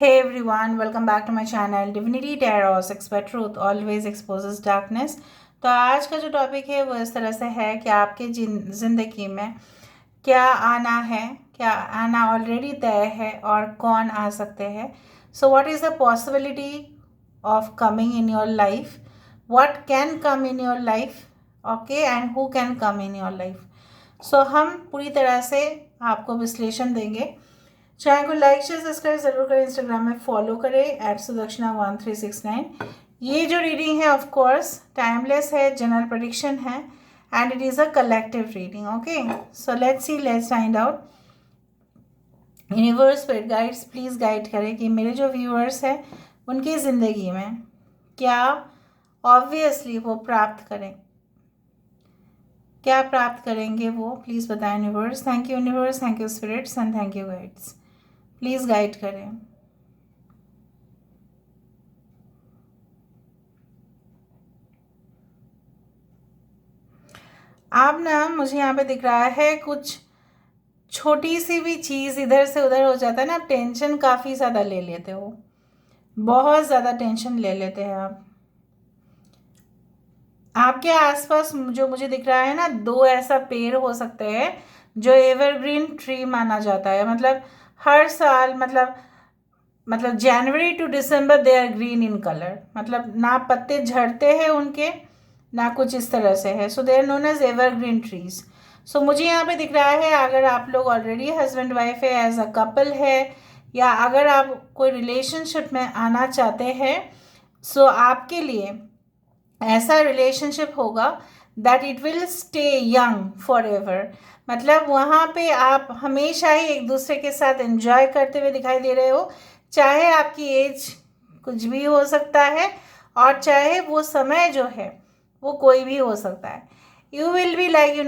Hey everyone, welcome back to my channel Divinity Tarot Expert Truth always exposes darkness। तो आज का जो topic है वो इस तरह से है कि आपके ज़िंदगी में क्या आना है, क्या आना ऑलरेडी तय है और कौन आ सकते हैं। So what is the possibility of coming in your life, what can come in your life, okay, and who can come in your life. So हम पूरी तरह से आपको विश्लेषण देंगे। चैनल को लाइक शेयर सब्सक्राइब जरूर करें, इंस्टाग्राम में फॉलो करें @सुदक्षिणा1369। ये जो रीडिंग है ऑफ कोर्स टाइमलेस है, जनरल प्रेडिक्शन है and it is a collective reading. Okay, so let's see, let's find out. Universe spirit guides please guide करें कि मेरे जो व्यूअर्स हैं उनकी ज़िंदगी में क्या ऑब्वियसली वो प्राप्त करें, क्या प्राप्त करेंगे वो प्लीज़ बताएं universe. Thank you universe, thank you spirits and thank you guides, please guide करें। आप ना, मुझे यहाँ पे दिख रहा है कुछ छोटी सी भी चीज़ इधर से उधर हो जाता है ना, टेंशन काफ़ी ज़्यादा ले लेते हो, बहुत ज़्यादा टेंशन ले लेते हैं आप। आपके आसपास जो मुझे दिख रहा है ना, दो ऐसा पेड़ हो सकते हैं जो एवरग्रीन ट्री माना जाता है। मतलब हर साल, मतलब January to December they are green in colour. मतलब ना पत्ते झड़ते हैं उनके, ना कुछ इस तरह से है। So they are known as evergreen trees. So मुझे यहाँ पे दिख रहा है, अगर आप लोग ऑलरेडी हस्बैंड वाइफ है, एज अ कपल है, या अगर आप कोई रिलेशनशिप में आना चाहते हैं, सो आपके लिए ऐसा रिलेशनशिप होगा that it will stay young for ever. मतलब वहाँ पे आप हमेशा ही एक दूसरे के साथ एंजॉय करते हुए दिखाई दे रहे हो, चाहे आपकी एज कुछ भी हो सकता है और चाहे वो समय जो है वो कोई भी हो सकता है। You will be like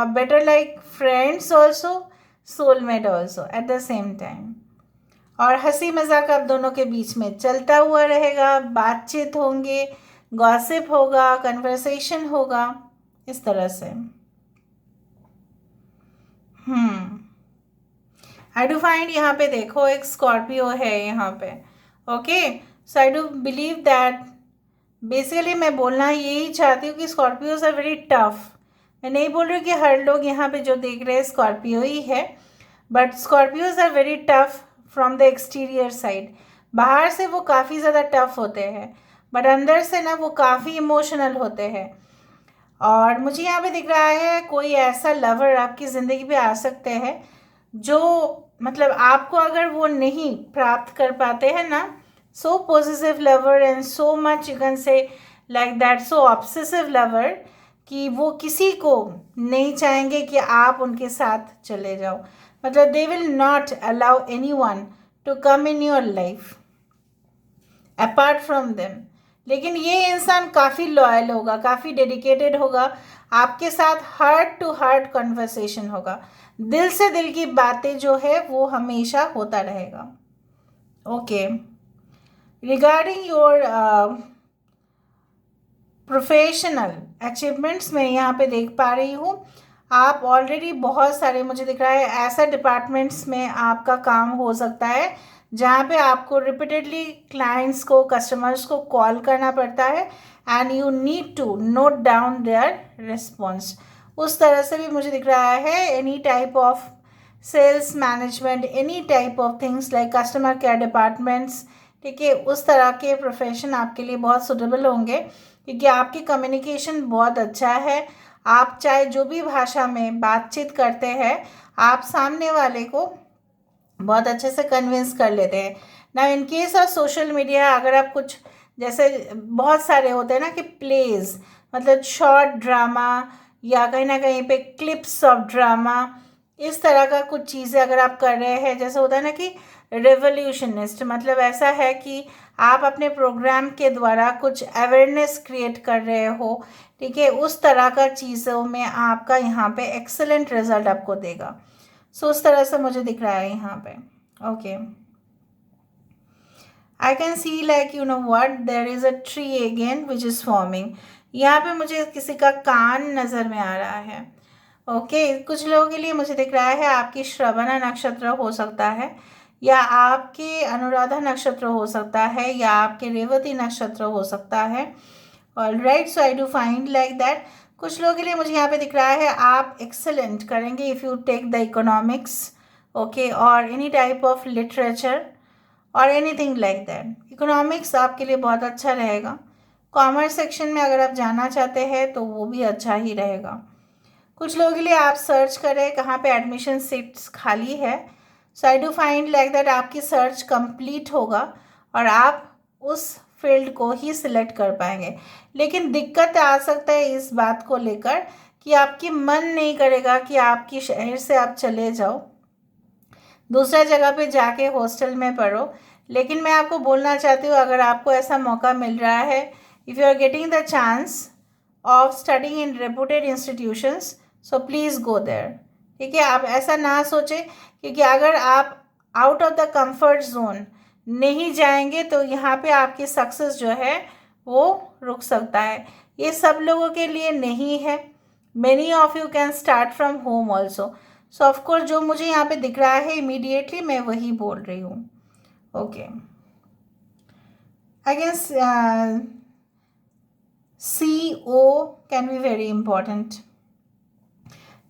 better like friends also, soulmate also at the same time. और हंसी मजाक आप दोनों के बीच में चलता हुआ रहेगा, बातचीत होंगे, गॉसिप होगा, कन्वर्सेशन होगा, इस तरह से। आई डू फाइंड, यहाँ पे देखो एक स्कॉर्पियो है यहाँ पे। Okay, so I do believe that basically मैं बोलना यही चाहती हूँ कि स्कॉर्पियोज आर वेरी टफ। मैं नहीं बोल रही हूँ कि हर लोग यहाँ पे जो देख रहे हैं स्कॉर्पियो ही है, but Scorpios are very tough from the exterior side. बाहर से वो काफ़ी ज़्यादा टफ होते हैं, बट अंदर से ना वो काफ़ी इमोशनल होते हैं। और मुझे यहाँ पे दिख रहा है कोई ऐसा लवर आपकी ज़िंदगी पे आ सकते हैं जो, मतलब आपको अगर वो नहीं प्राप्त कर पाते हैं ना, so positive lover and so much you can से like that, so obsessive lover, कि वो किसी को नहीं चाहेंगे कि आप उनके साथ चले जाओ। मतलब they will not allow anyone to come in your life apart from them. लेकिन ये इंसान काफ़ी लॉयल होगा, काफ़ी डेडिकेटेड होगा, आपके साथ हार्ट टू हार्ट कन्वर्सेशन होगा, दिल से दिल की बातें जो है वो हमेशा होता रहेगा। Okay, regarding your professional achievements मैं यहाँ पे देख पा रही हूँ, आप ऑलरेडी बहुत सारे, मुझे दिख रहा है ऐसा डिपार्टमेंट्स में आपका काम हो सकता है जहाँ पे आपको रिपीटेडली क्लाइंट्स को, कस्टमर्स को कॉल करना पड़ता है and you need to note down their response. उस तरह से भी मुझे दिख रहा है any type of sales management, any type of things like customer care departments. ठीक है, उस तरह के प्रोफेशन आपके लिए बहुत सुटेबल होंगे क्योंकि आपकी कम्युनिकेशन बहुत अच्छा है। आप चाहे जो भी भाषा में बातचीत करते हैं, आप सामने वाले को बहुत अच्छे से कन्विंस कर लेते हैं ना। In case of social media, अगर आप कुछ, जैसे बहुत सारे होते हैं ना कि प्लेज, मतलब शॉर्ट ड्रामा या कहीं ना कहीं पे क्लिप्स ऑफ ड्रामा, इस तरह का कुछ चीज़ें अगर आप कर रहे हैं, जैसे होता है ना कि रेवोल्यूशनिस्ट, मतलब ऐसा है कि आप अपने प्रोग्राम के द्वारा कुछ अवेयरनेस क्रिएट कर रहे हो। ठीक है, उस तरह का चीज़ों में आपका यहाँ पे एक्सेलेंट रिजल्ट आपको देगा। सो उस तरह से मुझे दिख रहा है यहाँ पे। Okay, I can see like you know what, there is a tree again which is forming. यहाँ पे मुझे किसी का कान नज़र में आ रहा है। ओके, कुछ लोगों के लिए मुझे दिख रहा है आपकी श्रवणा नक्षत्र हो सकता है या आपके अनुराधा नक्षत्र हो सकता है, या आपके रेवती नक्षत्र हो सकता है। Alright, so I do find like that. कुछ लोगों के लिए मुझे यहाँ पे दिख रहा है आप एक्सेलेंट करेंगे if you take the economics, okay, और एनी टाइप ऑफ लिटरेचर और एनीथिंग लाइक दैट। इकोनॉमिक्स आपके लिए बहुत अच्छा रहेगा। कॉमर्स सेक्शन में अगर आप जाना चाहते हैं तो वो भी अच्छा ही रहेगा। कुछ लोगों के लिए आप सर्च करें कहाँ पे एडमिशन सीट्स खाली है। So I do find like that आपकी सर्च कंप्लीट होगा और आप उस फील्ड को ही सिलेक्ट कर पाएंगे। लेकिन दिक्कत आ सकता है इस बात को लेकर कि आपकी मन नहीं करेगा कि आपकी शहर से आप चले जाओ, दूसरा जगह पे जाके हॉस्टल में पढ़ो। लेकिन मैं आपको बोलना चाहती हूँ, अगर आपको ऐसा मौका मिल रहा है, if you are getting the chance of studying in reputed institutions, so please go there. ठीक है, आप ऐसा ना सोचें, क्योंकि अगर आप out of the comfort zone नहीं जाएंगे तो यहाँ पे आपकी सक्सेस जो है वो रुक सकता है। ये सब लोगों के लिए नहीं है। Many of you can start from home also. So of course जो मुझे यहाँ पे दिख रहा है इमीडिएटली मैं वही बोल रही हूँ। Okay, I guess CO can be very important.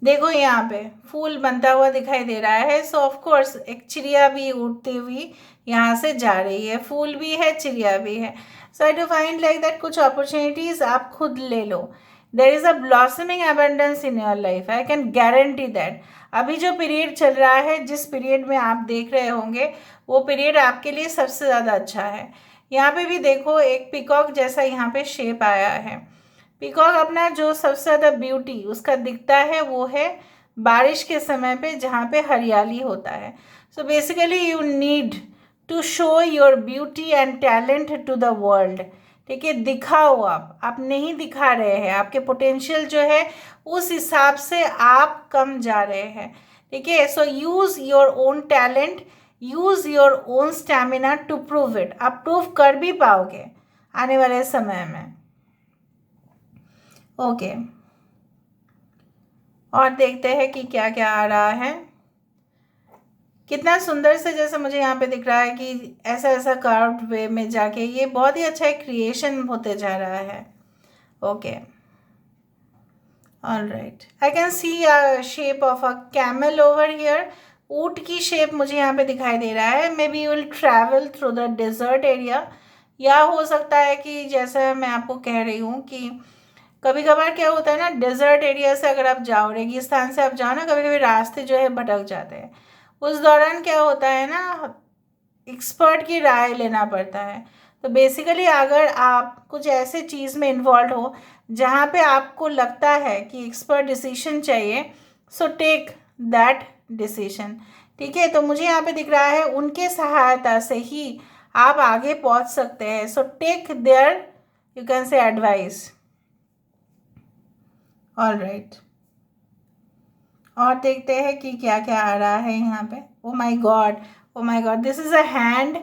देखो यहाँ पे फूल बनता हुआ दिखाई दे रहा है। सो ऑफ कोर्स एक चिड़िया भी उड़ती हुई यहाँ से जा रही है, फूल भी है, चिड़िया भी है। So I do find like that कुछ अपॉर्चुनिटीज़ आप खुद ले लो। There is a blossoming abundance in your life, I can guarantee that. अभी जो पीरियड चल रहा है, जिस पीरियड में आप देख रहे होंगे, वो पीरियड आपके लिए सबसे ज़्यादा अच्छा है। यहाँ पे भी देखो एक पिकॉक जैसा यहाँ पे शेप आया है। पीकॉक अपना जो सबसे ज़्यादा ब्यूटी उसका दिखता है वो है बारिश के समय पे, जहाँ पे हरियाली होता है। So basically you need to show your beauty and talent to the world. ठीक है, दिखाओ। आप नहीं दिखा रहे हैं, आपके पोटेंशियल जो है उस हिसाब से आप कम जा रहे हैं। ठीक है, so use your own talent, use your own stamina to prove it. आप प्रूव कर भी पाओगे आने वाले समय में। ओके, और देखते हैं कि क्या क्या आ रहा है। कितना सुंदर से, जैसे मुझे यहाँ पे दिख रहा है कि ऐसा ऐसा कार्व्ड वे में जाके ये बहुत ही अच्छा एक क्रिएशन होते जा रहा है। Okay, all right, I can C a shape of a camel over here. ऊँट की शेप मुझे यहाँ पे दिखाई दे रहा है। Maybe you will travel through the desert area, या हो सकता है कि जैसा मैं आपको कह रही हूँ कि कभी कभार क्या होता है ना, डेजर्ट एरिया से अगर आप जाओ, रेगिस्तान से आप जाओ ना, कभी कभी रास्ते जो है भटक जाते हैं। उस दौरान क्या होता है ना, एक्सपर्ट की राय लेना पड़ता है। तो बेसिकली अगर आप कुछ ऐसे चीज़ में इन्वॉल्व हो जहाँ पे आपको लगता है कि एक्सपर्ट डिसीजन चाहिए, सो टेक दैट डिसीजन। ठीक है, तो मुझे यहाँ पे दिख रहा है उनके सहायता से ही आप आगे पहुँच सकते हैं। So take there, you can say, advice. All right, और देखते हैं कि क्या क्या आ रहा है यहाँ पे। Oh my god, oh my god, this is a hand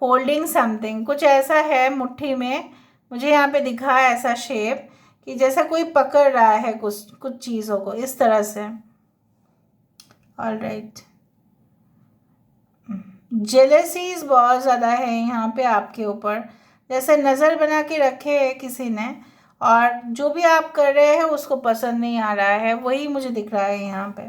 holding something. कुछ ऐसा है मुट्ठी में, मुझे यहाँ पे दिखा है ऐसा शेप कि जैसा कोई पकड़ रहा है कुछ कुछ चीज़ों को इस तरह से। ऑल राइट, जेलसीज बहुत ज़्यादा है यहाँ पे आपके ऊपर, जैसे नज़र बना के रखे है किसी ने, और जो भी आप कर रहे हैं उसको पसंद नहीं आ रहा है, वही मुझे दिख रहा है यहाँ पे।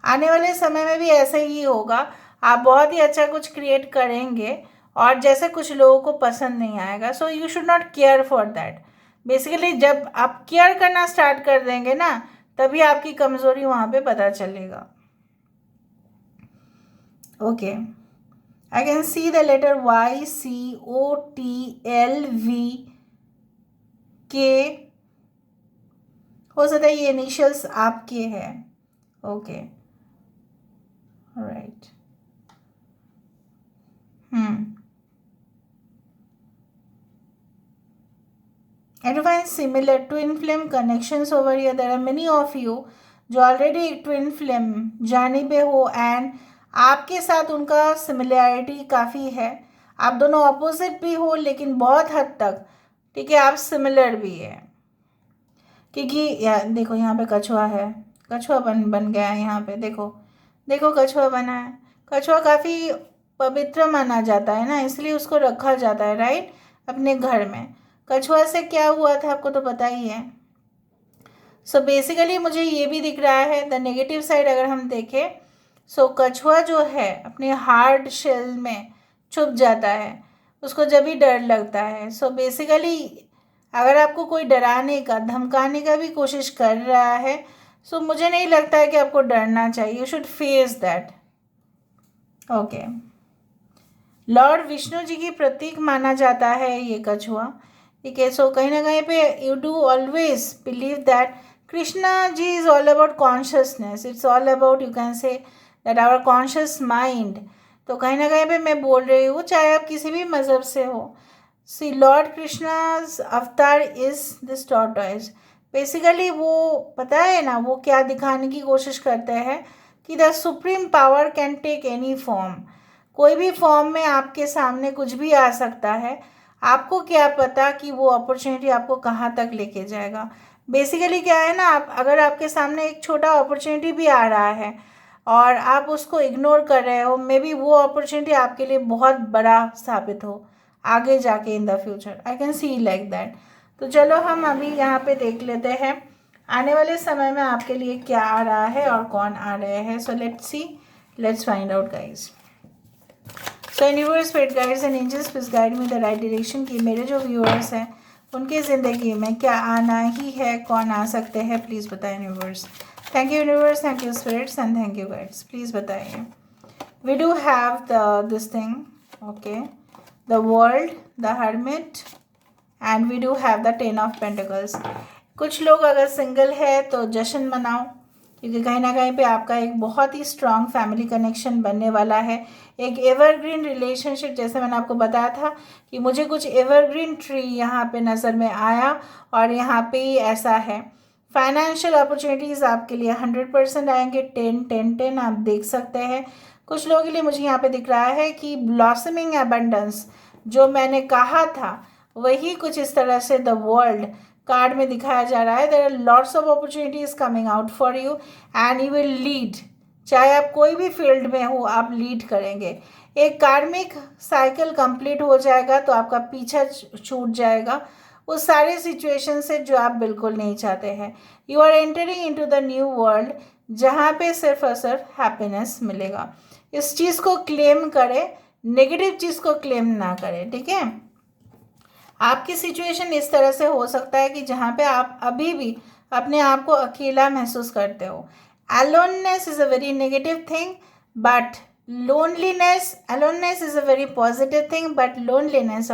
आने वाले समय में भी ऐसे ही होगा, आप बहुत ही अच्छा कुछ क्रिएट करेंगे और जैसे कुछ लोगों को पसंद नहीं आएगा। So you should not care for that. Basically जब आप केयर करना स्टार्ट कर देंगे ना, तभी आपकी कमज़ोरी वहाँ पे पता चलेगा। Okay, I can see the letter YCOTLVK। हो सकता है ये इनिशियल्स आपके हैं। Okay, right, and to find similar twin flame connections over here. There are many of you जो ऑलरेडी एक ट्विन फ्लेम जानी पे हो, एंड आपके साथ उनका सिमिलैरिटी काफ़ी है। आप दोनों अपोजिट भी हो लेकिन बहुत हद तक, ठीक है, आप सिमिलर भी है। क्योंकि देखो यहाँ पे कछुआ है, कछुआ बन गया है यहाँ पे। देखो देखो कछुआ बना है। कछुआ काफ़ी पवित्र माना जाता है ना, इसलिए उसको रखा जाता है, राइट, अपने घर में। कछुआ से क्या हुआ था आपको तो पता ही है। सो बेसिकली मुझे ये भी दिख रहा है, द नेगेटिव साइड अगर हम देखें, सो कछुआ जो है अपने हार्ड शेल में छुप जाता है, उसको जब भी डर लगता है। सो बेसिकली अगर आपको कोई डराने का धमकाने का भी कोशिश कर रहा है, सो मुझे नहीं लगता है कि आपको डरना चाहिए, you should face that. Okay, lord Vishnu ji की प्रतीक माना जाता है ये कछुआ, ठीक है। सो कहीं ना कहीं पे you do always believe that Krishna ji is all about consciousness, it's all about, you can say that our conscious mind. तो कहीं ना कहीं पे मैं बोल रही हूँ, चाहे आप किसी भी मज़हब से हो, सी लॉर्ड कृष्णाज अवतार इज दिस टॉर्टोइज। बेसिकली वो पता है ना, वो क्या दिखाने की कोशिश करते हैं कि the supreme power can take any form, कोई भी फॉर्म में आपके सामने कुछ भी आ सकता है। आपको क्या पता कि वो अपॉर्चुनिटी आपको कहाँ तक लेके जाएगा। बेसिकली क्या है ना, आप अगर आपके सामने एक छोटा अपॉर्चुनिटी भी आ रहा है और आप उसको इग्नोर कर रहे हो, मे बी वो अपॉर्चुनिटी आपके लिए बहुत बड़ा साबित हो आगे जाके in the future, I can see like that. तो चलो हम अभी यहाँ पे देख लेते हैं आने वाले समय में आपके लिए क्या आ रहा है और कौन आ रहे हैं। So let's see, let's find out guys. So universe, spirit guides and angels please guide me the right direction की मेरे जो व्यूअर्स हैं उनकी ज़िंदगी में क्या आना ही है, कौन आ सकते हैं, प्लीज़ बताएं universe. Thank you universe, thank you spirits and thank you guides, please बताइए। We do have the this thing, okay, the world, the hermit and we do have the 10 of pentacles. कुछ लोग अगर single है तो जश्न मनाओ, क्योंकि कहीं ना कहीं पे आपका एक बहुत ही स्ट्रॉन्ग फैमिली कनेक्शन बनने वाला है, एक एवरग्रीन रिलेशनशिप। जैसे मैंने आपको बताया था कि मुझे कुछ एवरग्रीन ट्री यहाँ पे नज़र में आया और यहाँ पे ही ऐसा है। फाइनेंशियल अपॉर्चुनिटीज़ आपके लिए 100% आएंगे, 10-10-10 आप देख सकते हैं। कुछ लोगों के लिए मुझे यहाँ पे दिख रहा है कि ब्लॉसमिंग एबंडेंस, जो मैंने कहा था वही कुछ इस तरह से द वर्ल्ड कार्ड में दिखाया जा रहा है। There are lots of opportunities coming out for you and you will lead, चाहे आप कोई भी फील्ड में हो आप लीड करेंगे। एक कार्मिक साइकिल कंप्लीट हो जाएगा तो आपका पीछा छूट जाएगा उस सारे सिचुएशन से जो आप बिल्कुल नहीं चाहते हैं। You are entering into the new world जहाँ पे सिर्फ और सिर्फ हैप्पीनेस मिलेगा। इस चीज़ को क्लेम करें, नेगेटिव चीज़ को क्लेम ना करें, ठीक है। आपकी सिचुएशन इस तरह से हो सकता है कि जहाँ पे आप अभी भी अपने आप को अकेला महसूस करते हो। Aloneness is a very negative thing, but aloneness is a very positive thing, but loneliness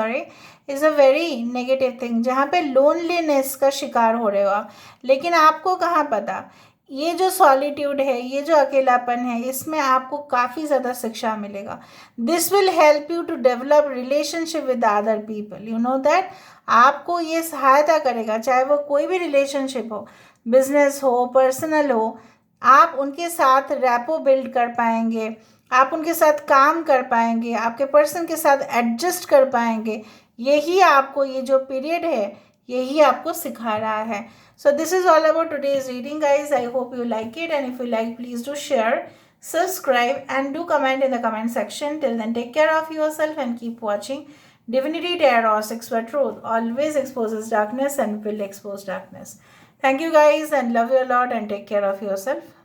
is a very negative thing. जहाँ पे लोनलीनेस का शिकार हो रहे हो आप, लेकिन आपको कहाँ पता ये जो सॉलिट्यूड है, ये जो अकेलापन है, इसमें आपको काफ़ी ज़्यादा शिक्षा मिलेगा। This will help you to develop relationship with other people, you know that. आपको ये सहायता करेगा, चाहे वो कोई भी रिलेशनशिप हो, बिजनेस हो, पर्सनल हो, आप उनके साथ रैपो बिल्ड कर पाएंगे, आप उनके साथ काम कर पाएंगे, आपके पर्सन के साथ एडजस्ट कर पाएंगे। यही आपको ये जो पीरियड है यही आपको सिखा रहा है। So this is all about today's reading guys. I hope you like it, and if you like, please do share, subscribe and do comment in the comment section. Till then, take care of yourself and keep watching Divinity Tarot 6 where truth always exposes darkness and will expose darkness. Thank you guys and love you a lot and take care of yourself.